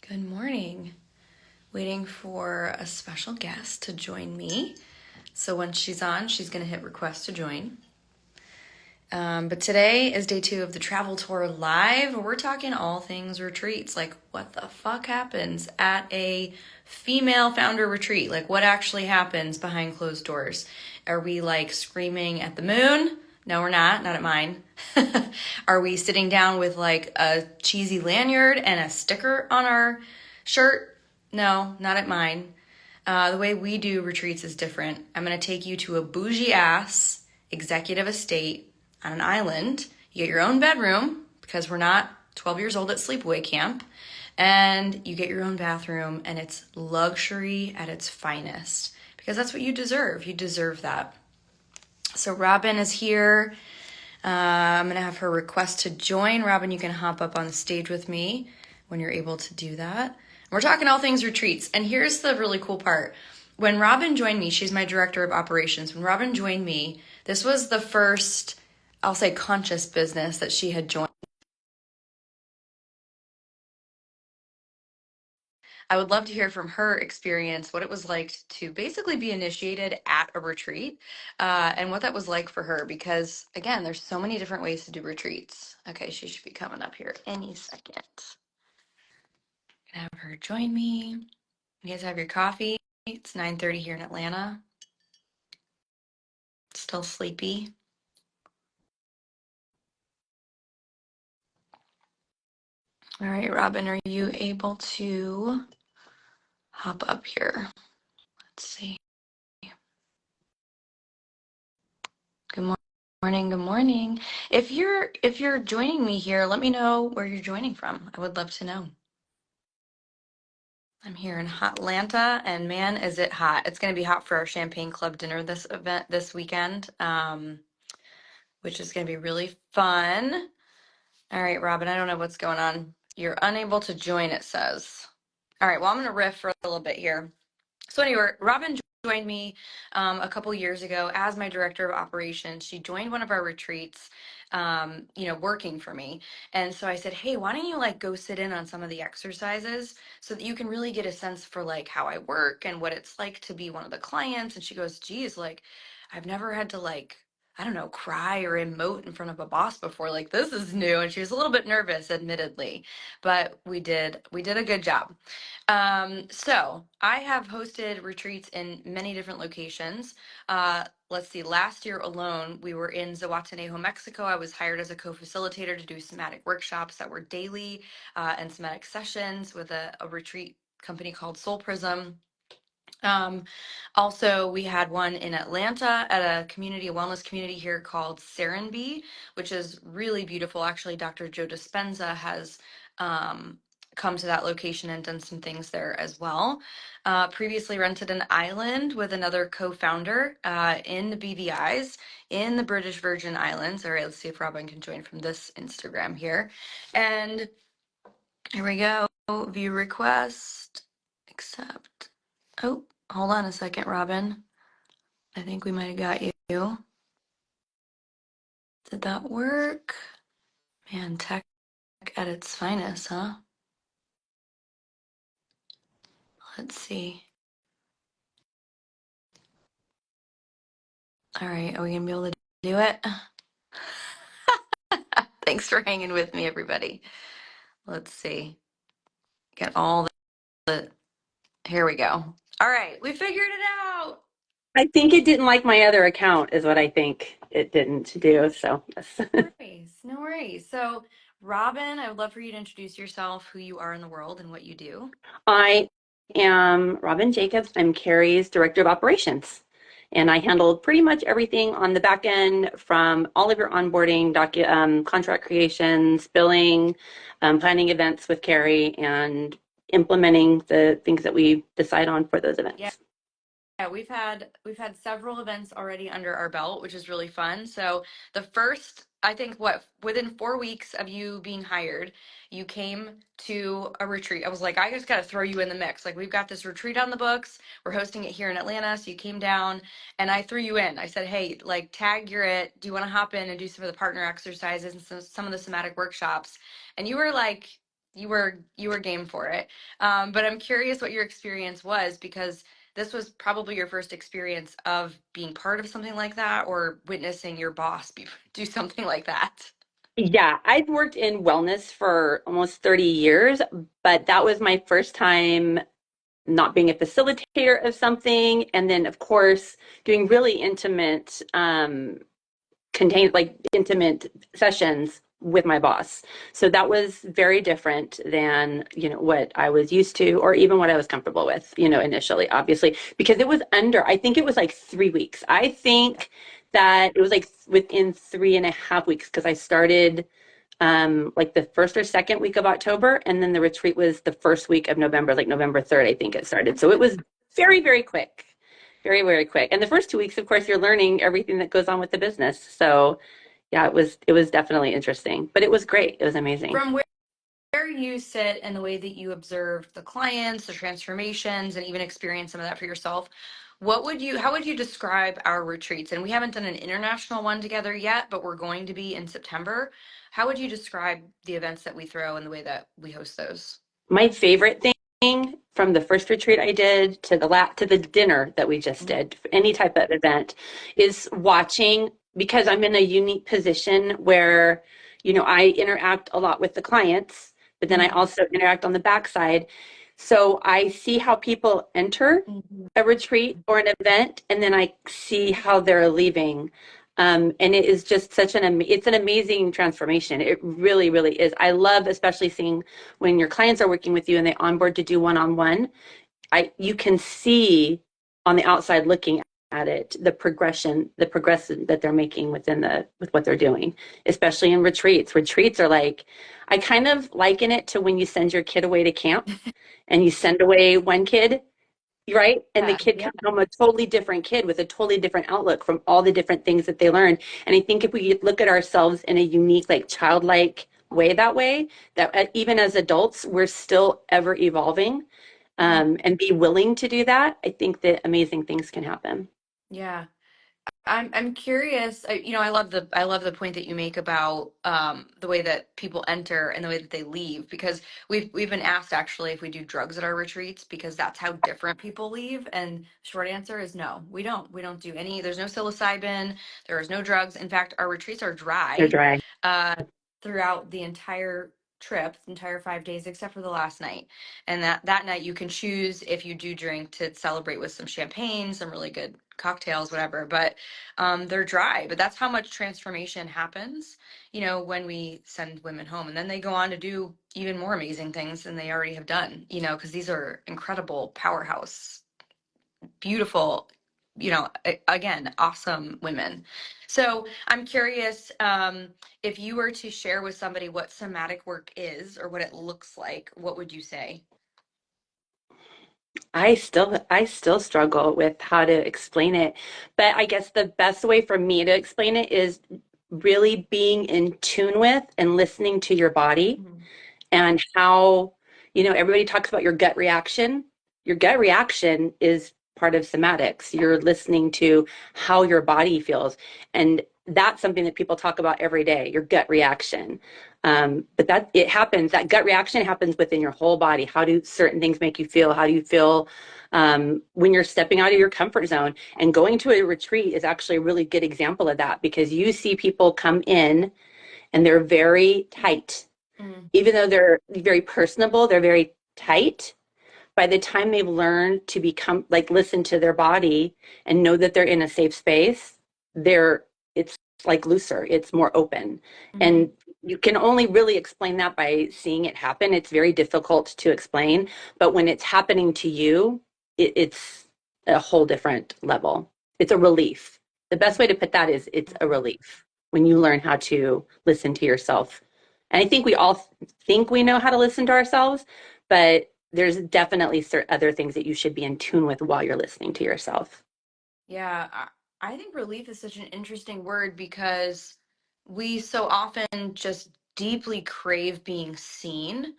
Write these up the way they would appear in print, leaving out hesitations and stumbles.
Good morning. Waiting for a special guest to join me. So once she's on, she's going to hit request to join. But today is day 2 of the travel tour live. We're talking all things retreats. Like, what the fuck happens at a female founder retreat? Like, what actually happens behind closed doors? Are we like screaming at the moon? No, we're not at mine. Are we sitting down with like a cheesy lanyard and a sticker on our shirt? No, not at mine. The way we do retreats is different. I'm going to take you to a bougie ass executive estate on an island. You get your own bedroom because we're not 12 years old at sleepaway camp. And you get your own bathroom, and it's luxury at its finest because that's what you deserve. You deserve that. So Robbyn is here. I'm going to have her request to join. Robbyn, you can hop up on the stage with me when you're able to do that. We're talking all things retreats. And here's the really cool part. When Robbyn joined me, she's my director of operations. When Robbyn joined me, this was the first, I'll say, conscious business that she had joined. I would love to hear from her experience, what it was like to basically be initiated at a retreat, and what that was like for her. Because again, there's so many different ways to do retreats. Okay, she should be coming up here any second. Gonna have her join me. You guys have your coffee. It's 9:30 here in Atlanta. Still sleepy. All right, Robbyn, are you able to hop up here? Let's see. Good morning. Good morning. If you're joining me here, let me know where you're joining from. I would love to know. I'm here in Hotlanta, and man, is it hot. It's going to be hot for our Champagne Club dinner this weekend, which is going to be really fun. All right, Robbyn, I don't know what's going on. You're unable to join, it says. All right, well, I'm going to riff for a little bit here. So anyway, Robbyn joined me a couple years ago as my director of operations. She joined one of our retreats, working for me. And so I said, hey, why don't you like go sit in on some of the exercises so that you can really get a sense for like how I work and what it's like to be one of the clients. And she goes, geez, like I've never had to like, I don't know, cry or emote in front of a boss before. Like this is new. And she was a little bit nervous, admittedly, but we did a good job. So I have hosted retreats in many different locations. Let's see, last year alone, we were in Zahuatanejo, Mexico. I was hired as a co-facilitator to do somatic workshops that were daily and somatic sessions with a retreat company called Soul Prism. Also, we had one in Atlanta at a wellness community here called Serenbe, which is really beautiful. Actually, Dr. Joe Dispenza has come to that location and done some things there as well. Previously rented an island with another co-founder in the BVIs in the British Virgin Islands. All right, let's see if Robbyn can join from this Instagram here. And here we go. View request. Accept. Oh, hold on a second, Robbyn. I think we might have got you. Did that work? Man, tech at its finest, huh? Let's see. All right, are we gonna be able to do it? Thanks for hanging with me, everybody. Let's see. Get all the, here we go. All right, we figured it out. I think it didn't like my other account is what I think it didn't do. So yes. No worries. So Robbyn, I would love for you to introduce yourself, who you are in the world and what you do. I am Robbyn Jacobs. I'm Keri's Director of Operations. And I handled pretty much everything on the back end from all of your onboarding, contract creations, billing, planning events with Keri, and implementing the things that we decide on for those events. Yeah, we've had several events already under our belt, which is really fun. So the first, I think, within 4 weeks of you being hired, you came to a retreat. I was like, I just got to throw you in the mix. Like, we've got this retreat on the books. We're hosting it here in Atlanta. So you came down and I threw you in. I said, hey, like, tag, you're it. Do you want to hop in and do some of the partner exercises and some of the somatic workshops? And you were like, You were game for it. But I'm curious what your experience was because this was probably your first experience of being part of something like that or witnessing your boss do something like that. Yeah, I've worked in wellness for almost 30 years, but that was my first time not being a facilitator of something. And then, of course, doing really intimate contained like intimate sessions with my boss. So that was very different than, what I was used to or even what I was comfortable with, initially, obviously, because it was I think it was like 3 weeks. I think that it was like within 3.5 weeks because I started like the first or second week of October, and then the retreat was the first week of November, like November 3rd, I think it started. So it was very, very quick, very, very quick. And the first 2 weeks, of course, you're learning everything that goes on with the business. So yeah, it was definitely interesting, but it was great. It was amazing. From where you sit and the way that you observe the clients, the transformations, and even experience some of that for yourself, how would you describe our retreats? And we haven't done an international one together yet, but we're going to be in September. How would you describe the events that we throw and the way that we host those? My favorite thing from the first retreat I did to the dinner that we just did, any type of event, is watching because I'm in a unique position where, I interact a lot with the clients, but then I Mhm. also interact on the backside. So I see how people enter Mhm. a retreat or an event, and then I see how they're leaving. And it is just it's an amazing transformation. It really, really is. I love especially seeing when your clients are working with you and they onboard to do one-on-one. You can see on the outside looking at it the progression that they're making with what they're doing, especially in retreats. Retreats are like, I kind of liken it to when you send your kid away to camp and you send away one kid, right? And the Yeah, kid yeah. comes home a totally different kid with a totally different outlook from all the different things that they learned. And I think if we look at ourselves in a unique, like childlike way, that even as adults, we're still ever evolving, Mhm. and be willing to do that, I think that amazing things can happen. Yeah. I'm curious. I love the point that you make about the way that people enter and the way that they leave because we've been asked actually if we do drugs at our retreats because that's how different people leave. And short answer is no, we don't. We don't do any. There's no psilocybin. There is no drugs. In fact, our retreats are They're dry dry. uh, throughout the entire trip, the entire 5 days, except for the last night. And that night you can choose if you do drink to celebrate with some champagne, some really good cocktails, whatever. But they're dry. But that's how much transformation happens, when we send women home. And then they go on to do even more amazing things than they already have done, because these are incredible powerhouse, beautiful, again, awesome women. So I'm curious if you were to share with somebody what somatic work is or what it looks like, what would you say? I still struggle with how to explain it, but I guess the best way for me to explain it is really being in tune with and listening to your body Mhm. and how, everybody talks about your gut reaction. Your gut reaction is part of somatics. You're listening to how your body feels. And that's something that people talk about every day, your gut reaction. But that gut reaction happens within your whole body. How do certain things make you feel? How do you feel when you're stepping out of your comfort zone? And going to a retreat is actually a really good example of that because you see people come in and they're very tight, Mm. even though they're very personable, they're very tight. By the time they've learned to become like listen to their body and know that they're in a safe space, it's like looser, it's more open. Mhm. And you can only really explain that by seeing it happen. It's very difficult to explain, but when it's happening to you, it's a whole different level. It's a relief. The best way to put that is it's a relief when you learn how to listen to yourself. And I think we all think we know how to listen to ourselves, but there's definitely other things that you should be in tune with while you're listening to yourself. Yeah, I think relief is such an interesting word because we so often just deeply crave being seen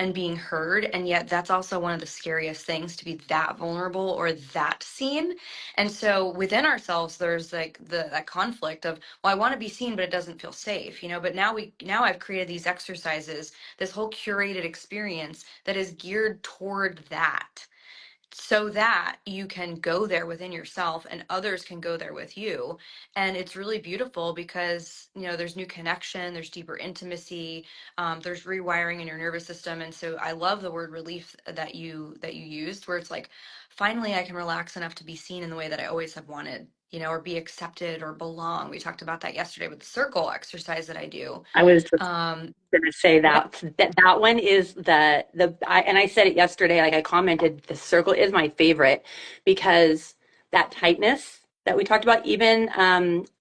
and being heard. And yet that's also one of the scariest things, to be that vulnerable or that seen. And so within ourselves, there's like that conflict of, well, I want to be seen, but it doesn't feel safe, but now I've created these exercises, this whole curated experience that is geared toward that, so that you can go there within yourself and others can go there with you. And it's really beautiful because there's new connection, there's deeper intimacy, there's rewiring in your nervous system. And so I love the word relief that you used, where it's like, finally I can relax enough to be seen in the way that I always have wanted, or be accepted or belong. We talked about that yesterday with the circle exercise that I do. I was just um going to say yeah. that one is and I said it yesterday, like I commented, the circle is my favorite because that tightness that we talked about, even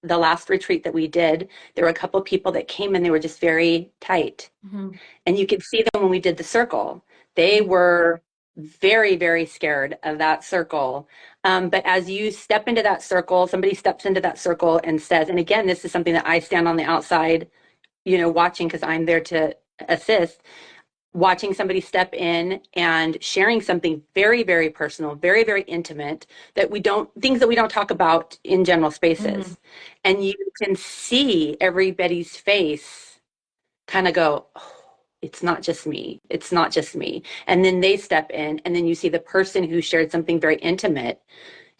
the last retreat that we did, there were a couple of people that came and they were just very tight. Mhm. And you could see them when we did the circle. They were very, very scared of that circle. But as you step into that circle, somebody steps into that circle and says, and again, this is something that I stand on the outside, watching because I'm there to assist, watching somebody step in and sharing something very, very personal, very, very intimate things that we don't talk about in general Mhm. spaces. And you can see everybody's face kind of go, oh, it's not just me. It's not just me. And then they step in, and then you see the person who shared something very intimate.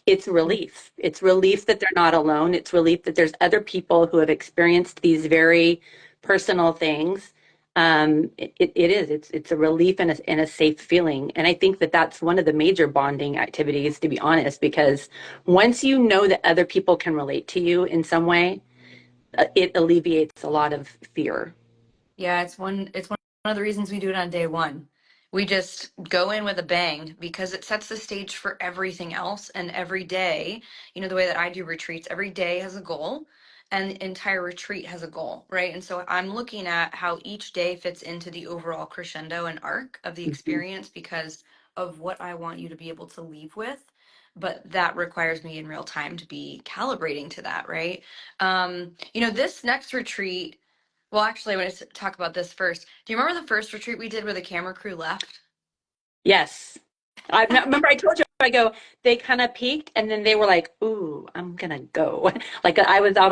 It's relief. It's relief that they're not alone. It's relief that there's other people who have experienced these very personal things. It is. It's a relief and a safe feeling. And I think that that's one of the major bonding activities, to be honest, because once you know that other people can relate to you in some way, it alleviates a lot of fear. Yeah, it's one of the reasons we do it on day one. We just go in with a bang because it sets the stage for everything else. And every day, the way that I do retreats, every day has a goal and the entire retreat has a goal, right? And so I'm looking at how each day fits into the overall crescendo and arc of the Mhm. experience because of what I want you to be able to leave with. But that requires me in real time to be calibrating to that, right? This next retreat, well, actually, I want to talk about this first. Do you remember the first retreat we did where the camera crew left? Yes. I remember I told you, I go, they kind of peaked and then they were like, ooh, I'm gonna go. Like I was out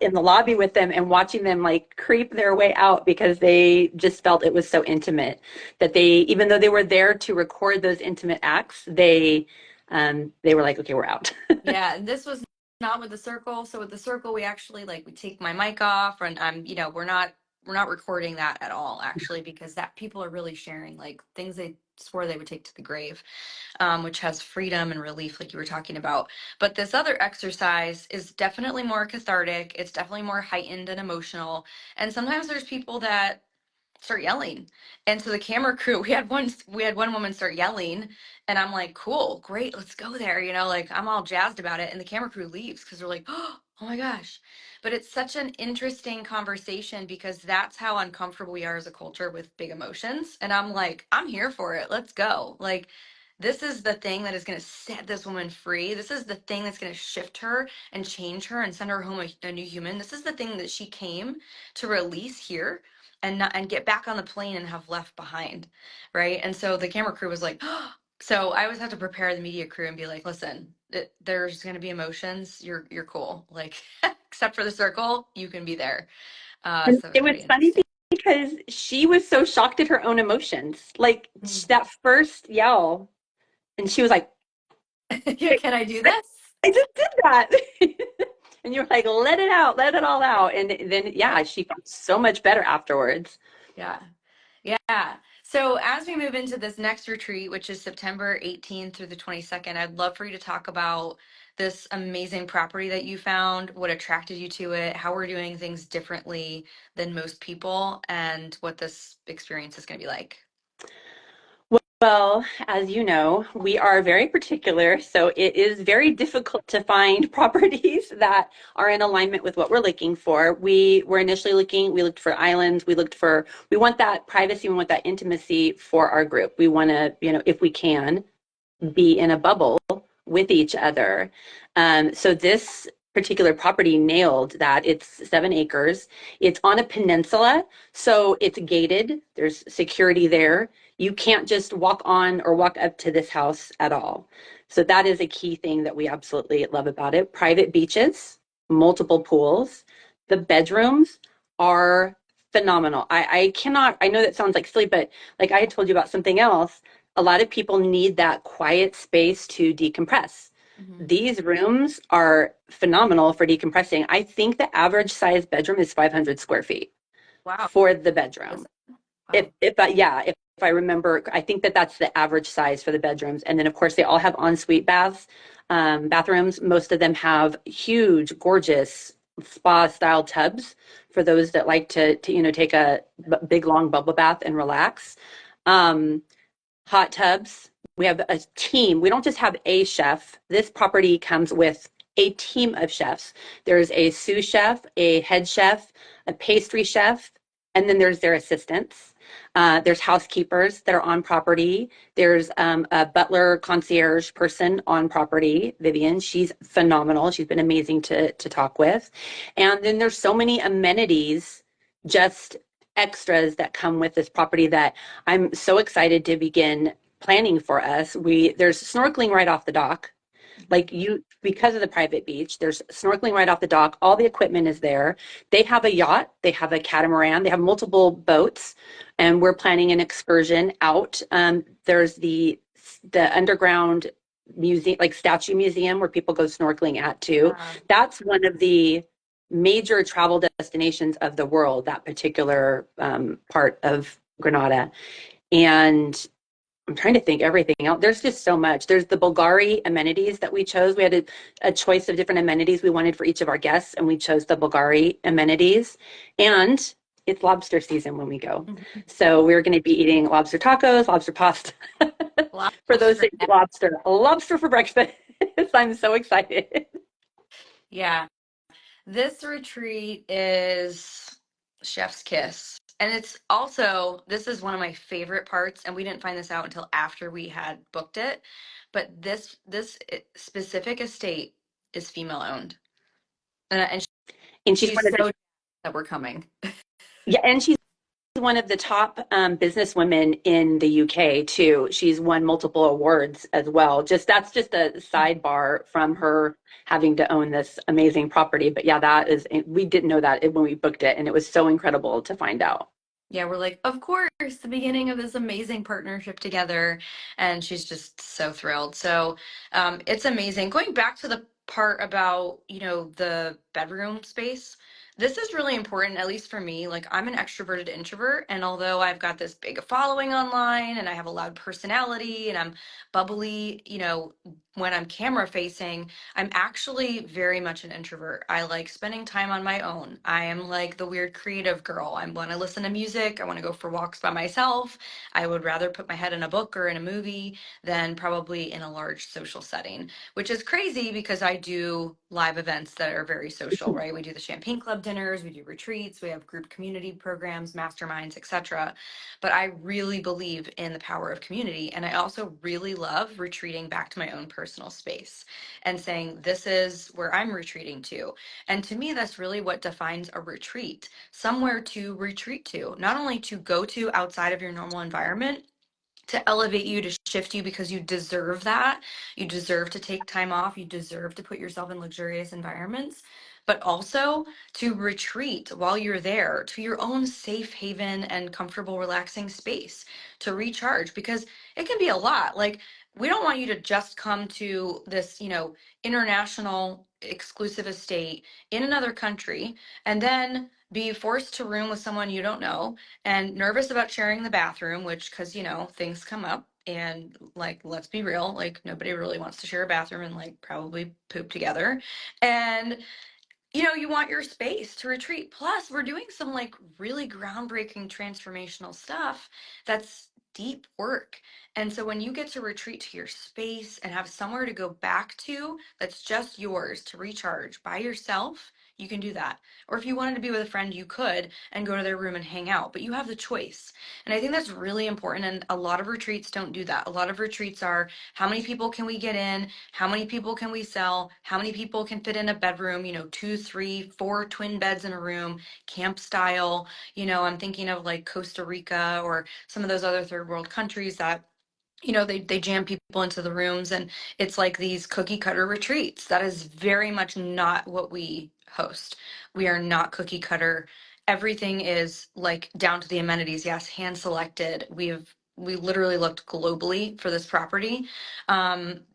in the lobby with them and watching them like creep their way out because they just felt it was so intimate that even though they were there to record those intimate acts, they were like, okay, we're out. Yeah, and this was not with the circle. So with the circle, we actually we take my mic off, and we're not recording that at all actually, because that people are really sharing like things they swore they would take to the grave, which has freedom and relief, like you were talking about. But this other exercise is definitely more cathartic. It's definitely more heightened and emotional. And sometimes there's people that start yelling. And so the camera crew, we had one woman start yelling, and I'm like, cool, great, let's go there. Like I'm all jazzed about it. And the camera crew leaves because they're like, oh my gosh. But it's such an interesting conversation because that's how uncomfortable we are as a culture with big emotions. And I'm like, I'm here for it. Let's go. Like, this is the thing that is going to set this woman free. This is the thing that's going to shift her and change her and send her home a new human. This is the thing that she came to release here and not and get back on the plane and have left behind, right? And so the camera crew was like, oh. So I always have to prepare the media crew and be like, listen, there's going to be emotions. You're cool, like except for the circle, you can be there. And So it was it was pretty funny interesting. because she was so shocked at her own emotions. Like Mm. that first yell, and she was like, Yeah, can I do this? I just did that. And you're like, let it out, let it all out. And then, Yeah, yeah, she felt so much better afterwards. yeah. Yeah. So as we move into this next retreat, which is September 18th through the 22nd, I'd love for you to talk about this amazing property that you found, what attracted you to it, how we're doing things differently than most people, and what this experience is going to be like. Well, as you know, we are very particular, so it is very difficult to find properties that are in alignment with what we're looking for. We looked for islands, we want that privacy, we want that intimacy for our group. We want to, if we can, be in a bubble with each other. So this particular property nailed that. It's 7 acres. It's on a peninsula, so it's gated. There's security there. You can't just walk on or walk up to this house at all. So that is a key thing that we absolutely love about it. Private beaches, multiple pools. The bedrooms are phenomenal. I cannot, I know that sounds like silly, but like I had told you about something else, a lot of people need that quiet space to decompress. Hmm. These rooms are phenomenal for decompressing. I think the average size bedroom is 500 square feet Wow. for the Is bedroom. it? If Wow. if I, yeah, if I remember, I think that that's the average size for the bedrooms. And then of course they all have ensuite baths, bathrooms. Most of them have huge, gorgeous spa style tubs for those that like to take a big long bubble bath and relax. Um, Hot tubs. We have a team. We don't just have a chef. This property comes with a team of chefs. There's a sous chef, a head chef, a pastry chef, and then there's their assistants. There's housekeepers that are on property. There's a butler concierge person on property, Vivian. She's phenomenal. She's been amazing to talk with. And then there's so many amenities, just extras that come with this property that I'm so excited to begin planning for us. There's snorkeling right off the dock. Like you, because of the private beach, there's snorkeling right off the dock. All the equipment is there. They have a yacht, they have a catamaran, they have multiple boats, and we're planning an excursion out. There's the underground museum, like statue museum, where people go snorkeling at too. That's one of the major travel destinations of the world, that particular part of Granada. And I'm trying to think everything else. There's just so much. There's the Bulgari amenities that we chose. We had a choice of different amenities we wanted for each of our guests, and we chose the Bulgari amenities. And it's lobster season when we go. Mhm. So we're going to be eating lobster tacos, lobster pasta. For those Lobster. that eat lobster, lobster for breakfast. I'm so excited. Yeah. This retreat is chef's kiss. And it's also, this is one of my favorite parts, and we didn't find this out until after we had booked it. But specific estate is female owned. And And she's she's one of the so that we're coming. yeah, and she's one of the top business women in the UK too. She's won multiple awards as well. Just that's just a sidebar from her having to own this amazing property. But yeah, that is we didn't know that when we booked it, and it was so incredible to find out. Yeah, we're like, of course, the beginning of this amazing partnership together. And she's just so thrilled. So it's amazing. Going back to the part about, the bedroom space, this is really important, at least for me. Like, I'm an extroverted introvert. And although I've got this big following online and I have a loud personality and I'm bubbly, when I'm camera facing, I'm actually very much an introvert. I like spending time on my own. I am like the weird creative girl. I want to listen to music. I want to go for walks by myself. I would rather put my head in a book or in a movie than probably in a large social setting, which is crazy because I do live events that are very social, right? We do the champagne club dinners, we do retreats, we have group community programs, masterminds, etc. But I really believe in the power of community. And I also really love retreating back to my own personal space and saying, this is where I'm retreating to. And to me, that's really what defines a retreat, somewhere to retreat to, not only to go to outside of your normal environment, to elevate you, to shift you because you deserve that. You deserve to take time off. You deserve to put yourself in luxurious environments, but also to retreat while you're there to your own safe haven and comfortable, relaxing space to recharge because it can be a lot. Like, we don't want you to just come to this, international exclusive estate in another country and then be forced to room with someone you don't know and nervous about sharing the bathroom, which, because, things come up. And like, let's be real, like, nobody really wants to share a bathroom and like probably poop together. And, you want your space to retreat. Plus, we're doing some like really groundbreaking transformational stuff that's deep work. And so when you get to retreat to your space and have somewhere to go back to that's just yours to recharge by yourself, you can do that. Or if you wanted to be with a friend, you could and go to their room and hang out, but you have the choice. And I think that's really important. And a lot of retreats don't do that. A lot of retreats are, how many people can we get in? How many people can we sell? How many people can fit in a bedroom? You know, two, three, four twin beds in a room, camp style. You know, I'm thinking of like Costa Rica or some of those other third world countries that, you know, they jam people into the rooms, and it's like these cookie cutter retreats. That is very much not what we host. We are not cookie cutter. Everything is like down to the amenities. Yes, hand selected. We literally looked globally for this property,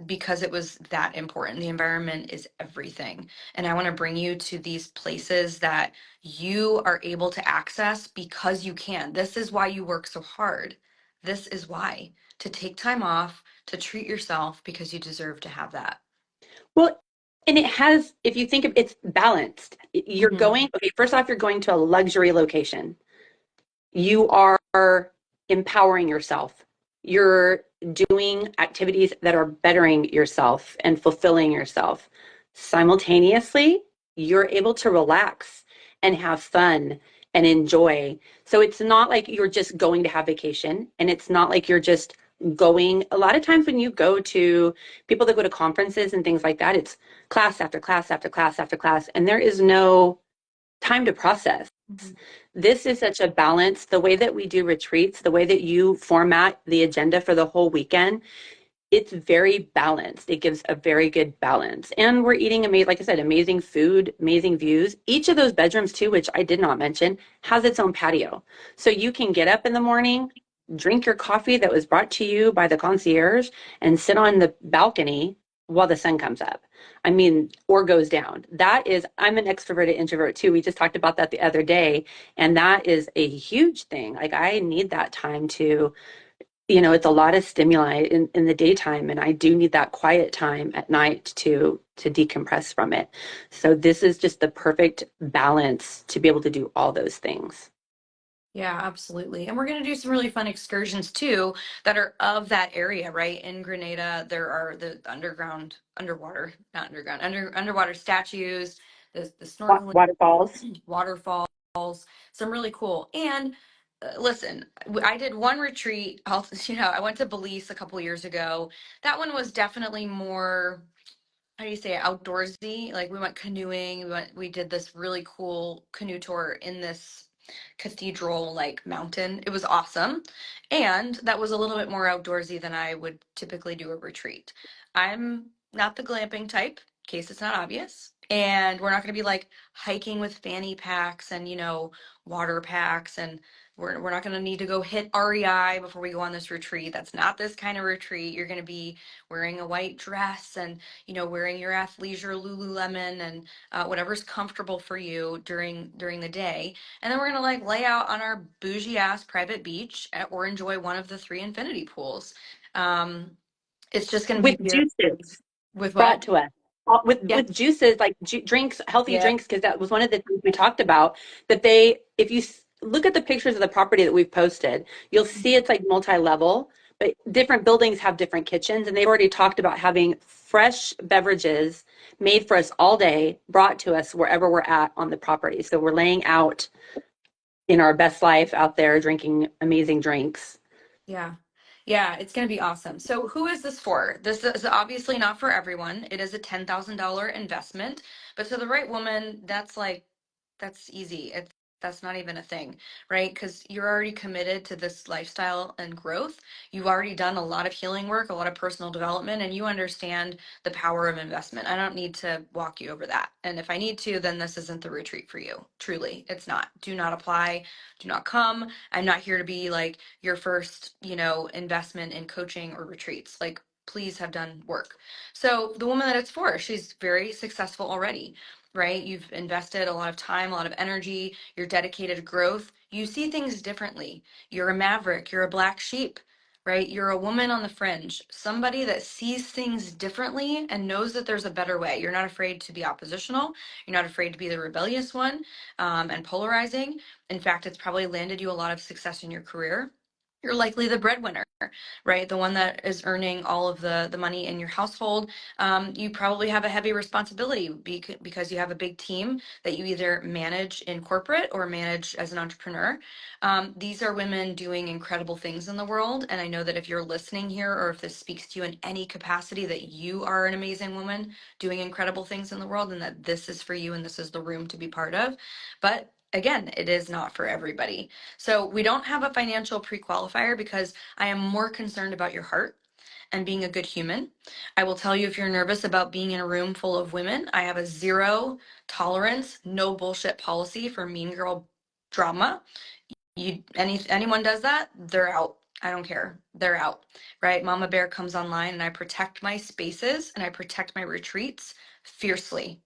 because it was that important. The environment is everything. And I want to bring you to these places that you are able to access because you can. This is why you work so hard. This is why, to take time off, to treat yourself, because you deserve to have that. Well, and it has, if you think of it's balanced. You're Hmm. going, okay, first off, you're going to a luxury location. You are empowering yourself. You're doing activities that are bettering yourself and fulfilling yourself. Simultaneously, you're able to relax and have fun and enjoy. So it's not like you're just going to have vacation, and it's not like you're just going. A lot of times when you go to people that go to conferences and things like that, it's class after class after class after class, and there is no time to process. Hmm. This is such a balance. The way that we do retreats, the way that you format the agenda for the whole weekend, it's very balanced. It gives a very good balance. And we're eating amazing, like I said, amazing food, amazing views. Each of those bedrooms, too, which I did not mention, has its own patio. So you can get up in the morning, drink your coffee that was brought to you by the concierge, and sit on the balcony while the sun comes up. I mean, or goes down. That is, I'm an extroverted introvert too. We just talked about that the other day. And that is a huge thing. Like, I need that time to, it's a lot of stimuli in the daytime, and I do need that quiet time at night to decompress from it. So this is just the perfect balance to be able to do all those things. Yeah, absolutely. And we're going to do some really fun excursions too that are of that area, right? In Grenada, there are the not underground, underwater statues, the snorkeling, Waterfalls. waterfalls, some really cool. And listen, I did one retreat. I went to Belize a couple years ago. That one was definitely more, how do you say it, outdoorsy. Like we went canoeing, we did this really cool canoe tour in this cathedral like mountain. It was awesome. And that was a little bit more outdoorsy than I would typically do a retreat. I'm not the glamping type, in case it's not obvious. And we're not going to be like hiking with fanny packs and, water packs. And we're not going to need to go hit REI before we go on this retreat. That's not this kind of retreat. You're going to be wearing a white dress and, wearing your athleisure Lululemon and whatever's comfortable for you during the day. And then we're gonna like lay out on our bougie ass private beach or enjoy one of the three infinity pools. Um, it's just gonna be With beautiful. juices With what? brought to us. With Yeah. juices like drinks, healthy Yep. drinks, because that was one of the things we talked about. That they, if you look at the pictures of the property that we've posted, you'll see it's like multi-level, but different buildings have different kitchens, and they've already talked about having fresh beverages made for us all day, brought to us wherever we're at on the property. So we're laying out in our best life out there, drinking amazing drinks. Yeah. Yeah, it's going to be awesome. So, who is this for? This is obviously not for everyone. It is a $10,000 investment, but to the right woman, that's easy. That's not even a thing, right? Because you're already committed to this lifestyle and growth. You've already done a lot of healing work, a lot of personal development, and you understand the power of investment. I don't need to walk you over that. And if I need to, then this isn't the retreat for you. Truly, it's not. Do not apply. Do not come. I'm not here to be like your first, investment in coaching or retreats. Like, please have done work. So the woman that it's for, she's very successful already, right? You've invested a lot of time, a lot of energy, you're dedicated to growth. You see things differently. You're a maverick, you're a black sheep, right? You're a woman on the fringe, somebody that sees things differently and knows that there's a better way. You're not afraid to be oppositional. You're not afraid to be the rebellious one, and polarizing. In fact, it's probably landed you a lot of success in your career. you're likely the breadwinner, right? The one that is earning all of the money in your household. You probably have a heavy responsibility because you have a big team that you either manage in corporate or manage as an entrepreneur. These are women doing incredible things in the world. And I know that if you're listening here, or if this speaks to you in any capacity, that you are an amazing woman doing incredible things in the world, and that this is for you and this is the room to be part of. But again, it is not for everybody. So we don't have a financial pre-qualifier because I am more concerned about your heart and being a good human. I will tell you, if you're nervous about being in a room full of women, I have a zero tolerance, no bullshit policy for mean girl drama. Anyone does that, they're out. I don't care. They're out. Right? Mama Bear comes online and I protect my spaces and I protect my retreats fiercely.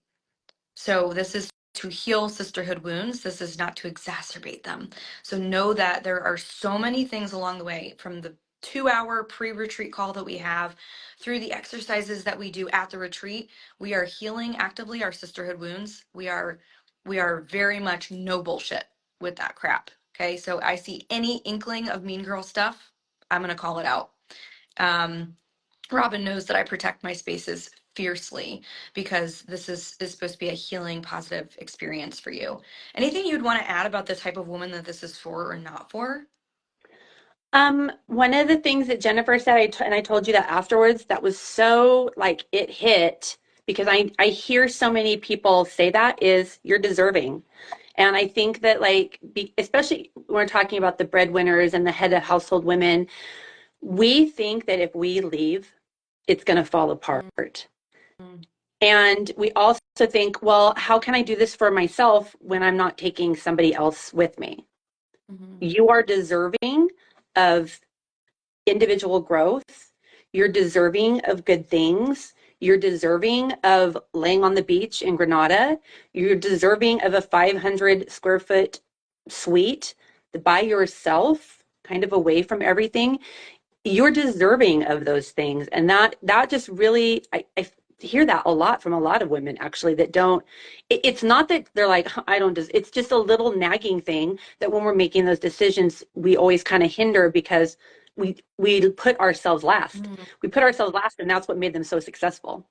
So this is to heal sisterhood wounds. This is not to exacerbate them. So know that there are so many things along the way, from the 2-hour pre-retreat call that we have through the exercises that we do at the retreat. We are healing actively our sisterhood wounds. We are very much no bullshit with that crap. Okay. So I see any inkling of mean girl stuff, I'm going to call it out. Robbyn knows that I protect my spaces fiercely because this is supposed to be a healing, positive experience for you. Anything you'd want to add about the type of woman that this is for or not for? One of the things that Jennifer said, and I told you that afterwards, that was so like it hit because I hear so many people say that is you're deserving. And I think that especially when we're talking about the breadwinners and the head of household women, we think that if we leave, it's going to fall apart. Mm-hmm. And we also think, well, how can I do this for myself when I'm not taking somebody else with me? Mm-hmm. You are deserving of individual growth. You're deserving of good things. You're deserving of laying on the beach in Granada. You're deserving of a 500 square foot suite by yourself, kind of away from everything. You're deserving of those things. And that just really, I hear that a lot from a lot of women actually that don't, it's not that they're like, I don't, it's just a little nagging thing that when we're making those decisions, we always kind of hinder because we put ourselves last. Mm-hmm. We put ourselves last, and that's what made them so successful.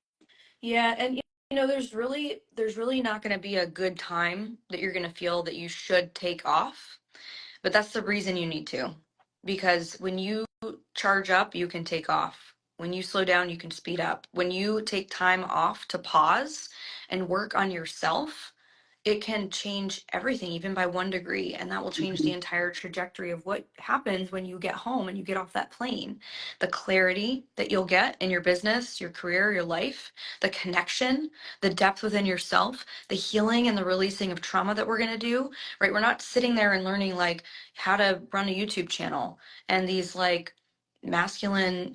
Yeah, and there's really not going to be a good time that you're going to feel that you should take off, but that's the reason you need to. Because when you charge up, you can take off. When you slow down, you can speed up. When you take time off to pause and work on yourself, it can change everything, even by 1 degree. And that will change the Mhm. entire trajectory of what happens when you get home and you get off that plane. The clarity that you'll get in your business, your career, your life, the connection, the depth within yourself, the healing and the releasing of trauma that we're going to do, right? We're not sitting there and learning like how to run a YouTube channel and these like masculine,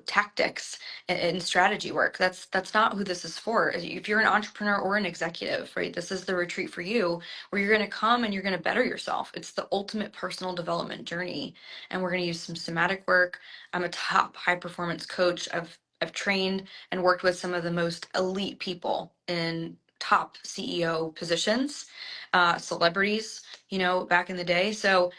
tactics and strategy work. That's not who this is for. If you're an entrepreneur or an executive, right, this is the retreat for you, where you're going to come and you're going to better yourself. It's the ultimate personal development journey, and we're going to use some somatic work. I'm a top high performance coach. I've trained and worked with some of the most elite people in top CEO positions, celebrities, back in the day. So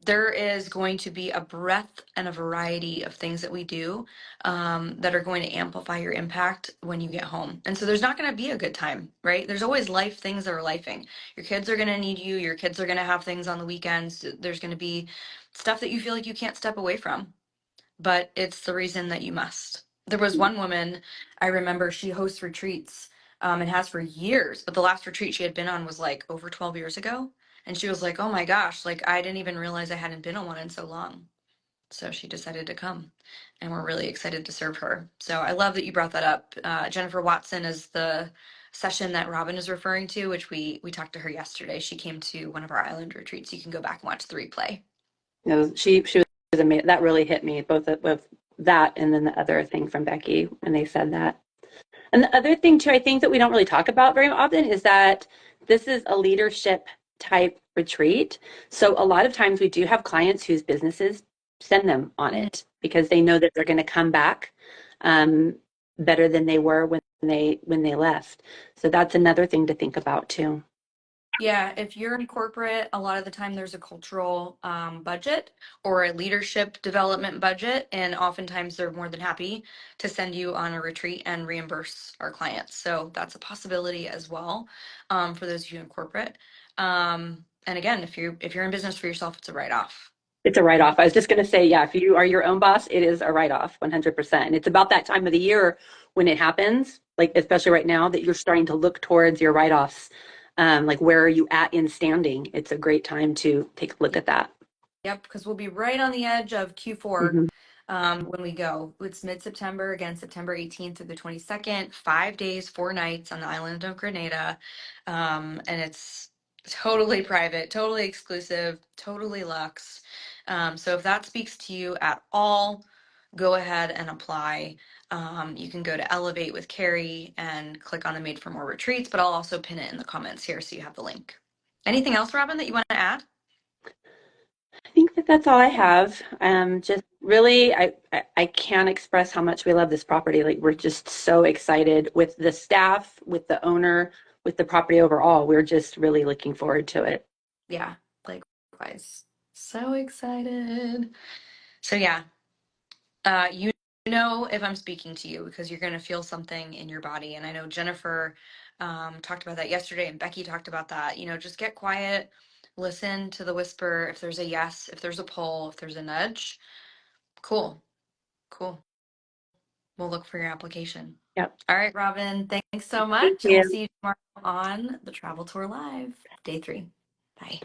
there is going to be a breadth and a variety of things that we do, that are going to amplify your impact when you get home. And so there's not going to be a good time, right? There's always life things that are lifing. Your kids are going to need you. Your kids are going to have things on the weekends. There's going to be stuff that you feel like you can't step away from, but it's the reason that you must. There was one woman I remember, she hosts retreats, and has for years, but the last retreat she had been on was like over 12 years ago. And she was like, oh my gosh, like I didn't even realize I hadn't been on one in so long. So she decided to come, and we're really excited to serve her. So I love that you brought that up. Jennifer Watson is the session that Robbyn is referring to, which we talked to her yesterday. She came to one of our island retreats. You can go back and watch the replay. She was amazing. That really hit me, both with that and then the other thing from Becky when they said that. And the other thing too, I think that we don't really talk about very often is that this is a leadership type retreat. So a lot of times we do have clients whose businesses send them on Mm. it because they know that they're going to come back um, better than they were when they left. So that's another thing to think about too. Yeah, if you're in corporate, a lot of the time there's a cultural budget or a leadership development budget, and oftentimes they're more than happy to send you on a retreat and reimburse our clients. So that's a possibility as well for those of you in corporate. And again, if you're in business for yourself, it's a write-off. It's a write-off. I was just going to say, yeah, if you are your own boss, it is a write-off, 100%. And it's about that time of the year when it happens, like especially right now, that you're starting to look towards your write-offs. Like where are you at in standing? It's a great time to take a look at that. Yep, because we'll be right on the edge of Q4 Mhm. when we go. It's mid-September, again, September 18th through the 22nd, 5 days, 4 nights on the island of Grenada. And it's totally private, totally exclusive, totally luxe. So if that speaks to you at all, go ahead and apply. You can go to Elevate with Keri and click on the Made for More retreats, but I'll also pin it in the comments here so you have the link. Anything else, Robbyn, that you want to add? I think that that's all I have. Just really, I can't express how much we love this property. Like we're just so excited with the staff, with the owner, with the property overall. We're just really looking forward to it. Yeah, likewise. So excited. So yeah, you know if I'm speaking to you because you're gonna feel something in your body. And I know Jennifer talked about that yesterday, and Becky talked about that. Just get quiet, listen to the whisper. If there's a yes, if there's a pull, if there's a nudge, cool, cool. We'll look for your application. Yep. All right, Robbyn, thanks so Thank much, and we'll you. see you tomorrow on the Travel Tour Live, day 3. Bye.